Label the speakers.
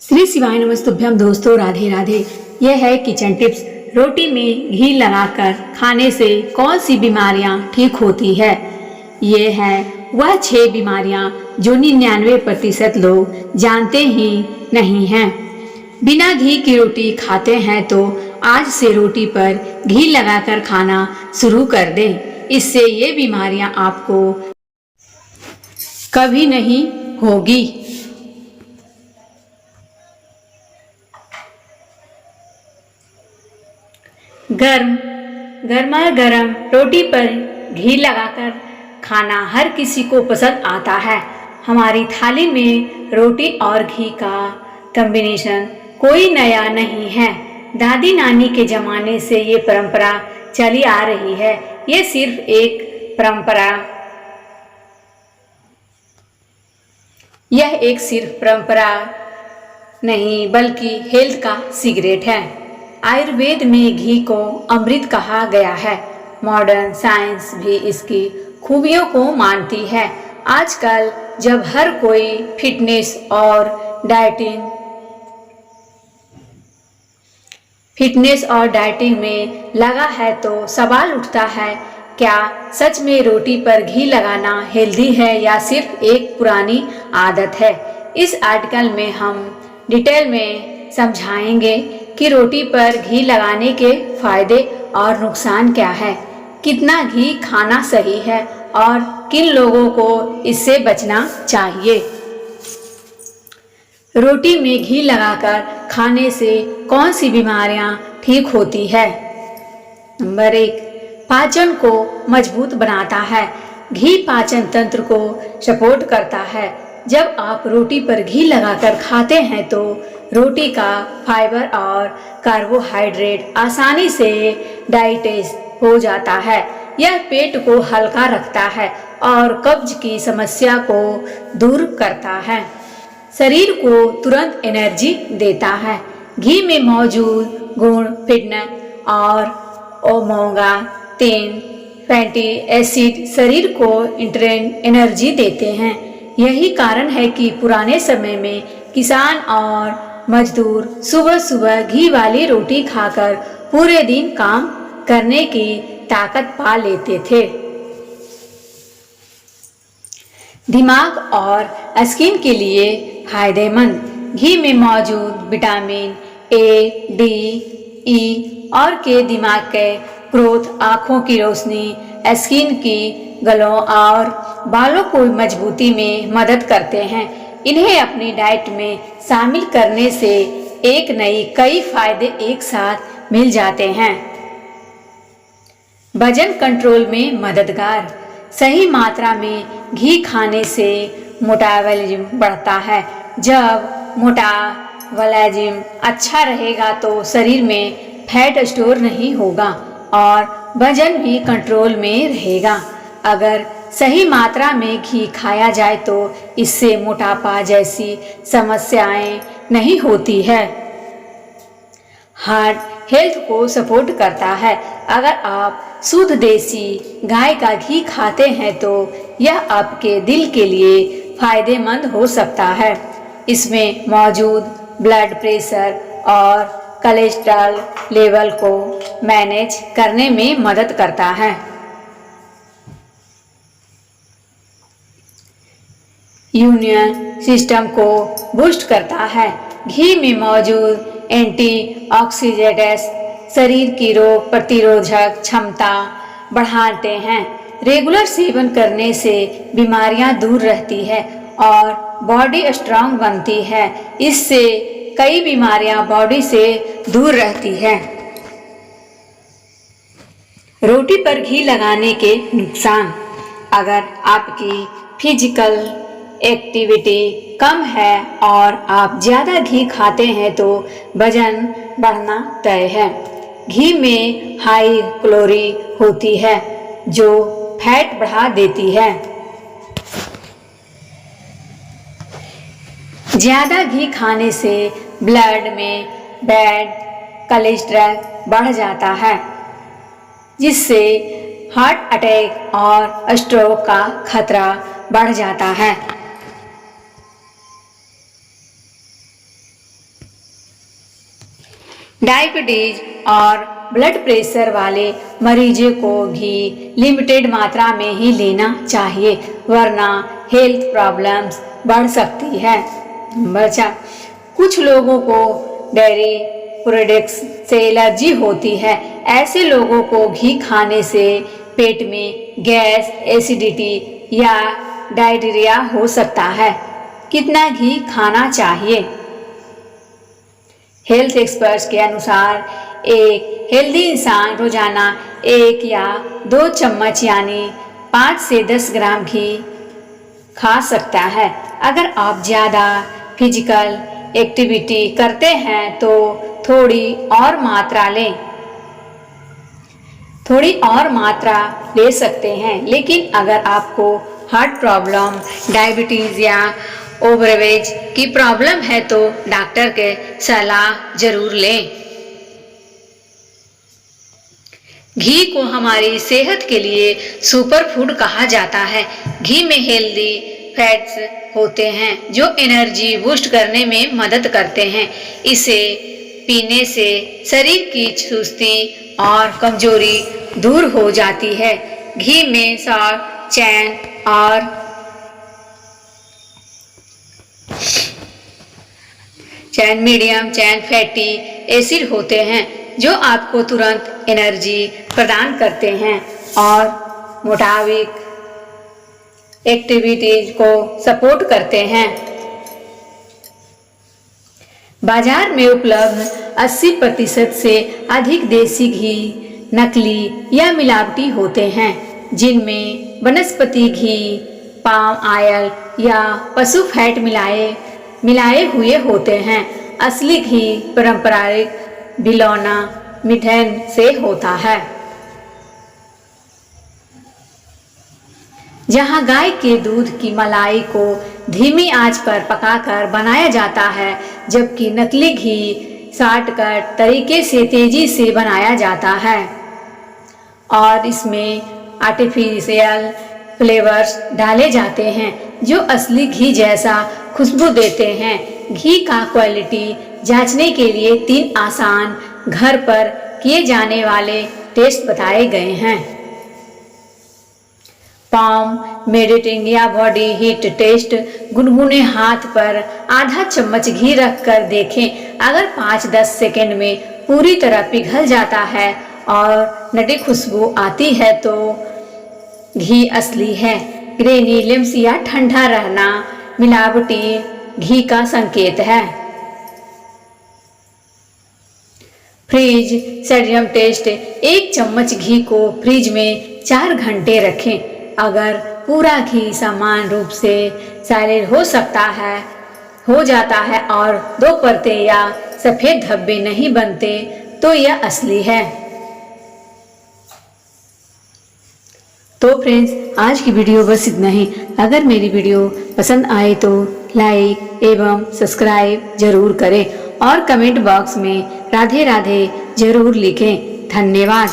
Speaker 1: श्री शिवाय नमस्तुभ्यम दोस्तों, राधे राधे। यह है किचन टिप्स। रोटी में घी लगाकर खाने से कौन सी बीमारियां ठीक होती है। ये है वह 6 बीमारियां जो 99% लोग जानते ही नहीं हैं। बिना घी की रोटी खाते हैं तो आज से रोटी पर घी लगाकर खाना शुरू कर दें। इससे ये बीमारियां आपको कभी नहीं होगी। गर्मा गर्म रोटी पर घी लगाकर खाना हर किसी को पसंद आता है। हमारी थाली में रोटी और घी का कॉम्बिनेशन कोई नया नहीं है। दादी नानी के ज़माने से ये परंपरा चली आ रही है। ये सिर्फ एक परंपरा नहीं बल्कि हेल्थ का सीक्रेट है। आयुर्वेद में घी को अमृत कहा गया है। मॉडर्न साइंस भी इसकी खूबियों को मानती है। आजकल जब हर कोई फिटनेस और डाइटिंग में लगा है तो सवाल उठता है, क्या सच में रोटी पर घी लगाना हेल्दी है या सिर्फ एक पुरानी आदत है। इस आर्टिकल में हम डिटेल में समझाएंगे कि रोटी पर घी लगाने के फायदे और नुकसान क्या है, कितना घी खाना सही है और किन लोगों को इससे बचना चाहिए। रोटी में घी लगाकर खाने से कौन सी बीमारियां ठीक होती है। नंबर 1, पाचन को मजबूत बनाता है। घी पाचन तंत्र को सपोर्ट करता है। जब आप रोटी पर घी लगाकर खाते हैं तो रोटी का फाइबर और कार्बोहाइड्रेट आसानी से डाइजेस्ट हो जाता है। यह पेट को हल्का रखता है और कब्ज की समस्या को दूर करता है। शरीर को तुरंत एनर्जी देता है। घी में मौजूद गुण फिटनेस और ओमेगा 3 फैटी एसिड शरीर को एनर्जी देते हैं। यही कारण है कि पुराने समय में किसान और मजदूर सुबह सुबह घी वाली रोटी खाकर पूरे दिन काम करने की ताकत पा लेते थे। दिमाग और स्किन के लिए फायदेमंद। घी में मौजूद विटामिन ए, डी, ई और के दिमाग के ग्रोथ, आँखों की रोशनी, स्किन की ग्लो और बालों को मजबूती में मदद करते हैं। इन्हें अपनी डाइट में शामिल करने से कई फायदे एक साथ मिल जाते हैं। वजन कंट्रोल में मददगार। सही मात्रा में घी खाने से मेटाबॉलिज्म बढ़ता है। जब मेटाबॉलिज्म अच्छा रहेगा तो शरीर में फैट स्टोर नहीं होगा और वजन भी कंट्रोल में रहेगा। अगर सही मात्रा में घी खाया जाए तो इससे मोटापा जैसी समस्याएं नहीं होती है। हार्ट हेल्थ को सपोर्ट करता है। अगर आप शुद्ध देसी गाय का घी खाते हैं तो यह आपके दिल के लिए फायदेमंद हो सकता है। इसमें मौजूद ब्लड प्रेशर और कोलेस्ट्रॉल लेवल को मैनेज करने में मदद करता है। इम्यून सिस्टम को बूस्ट करता है। घी में मौजूद एंटीऑक्सीडेंट्स शरीर की रोग प्रतिरोधक क्षमता बढ़ाते हैं। रेगुलर सेवन करने से बीमारियां दूर रहती है और बॉडी स्ट्रांग बनती है। इससे कई बीमारियां बॉडी से दूर रहती है। रोटी पर घी लगाने के नुकसान। अगर आपकी फिजिकल एक्टिविटी कम है और आप ज़्यादा घी खाते हैं तो वजन बढ़ना तय है। घी में हाई कैलोरी होती है जो फैट बढ़ा देती है। ज़्यादा घी खाने से ब्लड में बैड कोलेस्ट्रॉल बढ़ जाता है जिससे हार्ट अटैक और स्ट्रोक का खतरा बढ़ जाता है। डायबिटीज और ब्लड प्रेशर वाले मरीजों को घी लिमिटेड मात्रा में ही लेना चाहिए, वरना हेल्थ प्रॉब्लम्स बढ़ सकती है। नंबर 4, कुछ लोगों को डेयरी प्रोडक्ट्स से एलर्जी होती है। ऐसे लोगों को घी खाने से पेट में गैस, एसिडिटी या डायरिया हो सकता है। कितना घी खाना चाहिए? हेल्थ एक्सपर्ट्स के अनुसार एक हेल्दी इंसान रोजाना 1 या 2 चम्मच यानी 5 से 10 ग्राम घी खा सकता है। अगर आप ज़्यादा फिजिकल एक्टिविटी करते हैं तो थोड़ी और मात्रा ले सकते हैं, लेकिन अगर आपको हार्ट प्रॉब्लम, डायबिटीज़ या ओवरवेट की प्रॉब्लम है तो डॉक्टर के सलाह जरूर लें। घी को हमारी सेहत के लिए सुपर फूड कहा जाता है। घी में हेल्दी फैट्स होते हैं जो एनर्जी बूस्ट करने में मदद करते हैं। इसे पीने से शरीर की सुस्ती और कमजोरी दूर हो जाती है। घी में शॉर्ट चैन, मीडियम चैन फैटी एसिड होते हैं जो आपको तुरंत एनर्जी प्रदान करते हैं और मोटाविक एक्टिविटीज को सपोर्ट करते हैं। बाजार में उपलब्ध 80% से अधिक देसी घी नकली या मिलावटी होते हैं, जिनमें वनस्पति घी, पाम ऑयल या पशु फैट मिलाए हुए होते हैं। असली घी पारंपरिक बिलौना मिथेन से होता है, जहां गाय के दूध की मलाई को धीमी आंच पर पकाकर बनाया जाता है, जबकि नकली घी शॉर्टकट तरीके से तेजी से बनाया जाता है और इसमें आर्टिफिशियल फ्लेवर्स डाले जाते हैं जो असली घी जैसा खुशबू देते हैं। घी का क्वालिटी जांचने के लिए 3 आसान घर पर किए जाने वाले टेस्ट बताए गए हैं। पाम मेडिटिंग या बॉडी हीट टेस्ट। गुनगुने हाथ पर आधा चम्मच घी रखकर देखें। अगर 5-10 सेकंड में पूरी तरह पिघल जाता है और नटी खुशबू आती है तो घी असली है। ग्रेनी लिम्स या ठंडा रहना मिलावटी घी का संकेत है। Freeze सेडियम test. 1 चम्मच घी को फ्रिज में 4 घंटे रखें। अगर पूरा घी समान रूप से सॉलिड हो जाता है और 2 परतें या सफेद धब्बे नहीं बनते तो यह असली है। तो फ्रेंड्स, आज की वीडियो बस इतना ही। अगर मेरी वीडियो पसंद आए तो लाइक एवं सब्सक्राइब जरूर करें और कमेंट बॉक्स में राधे राधे जरूर लिखें। धन्यवाद।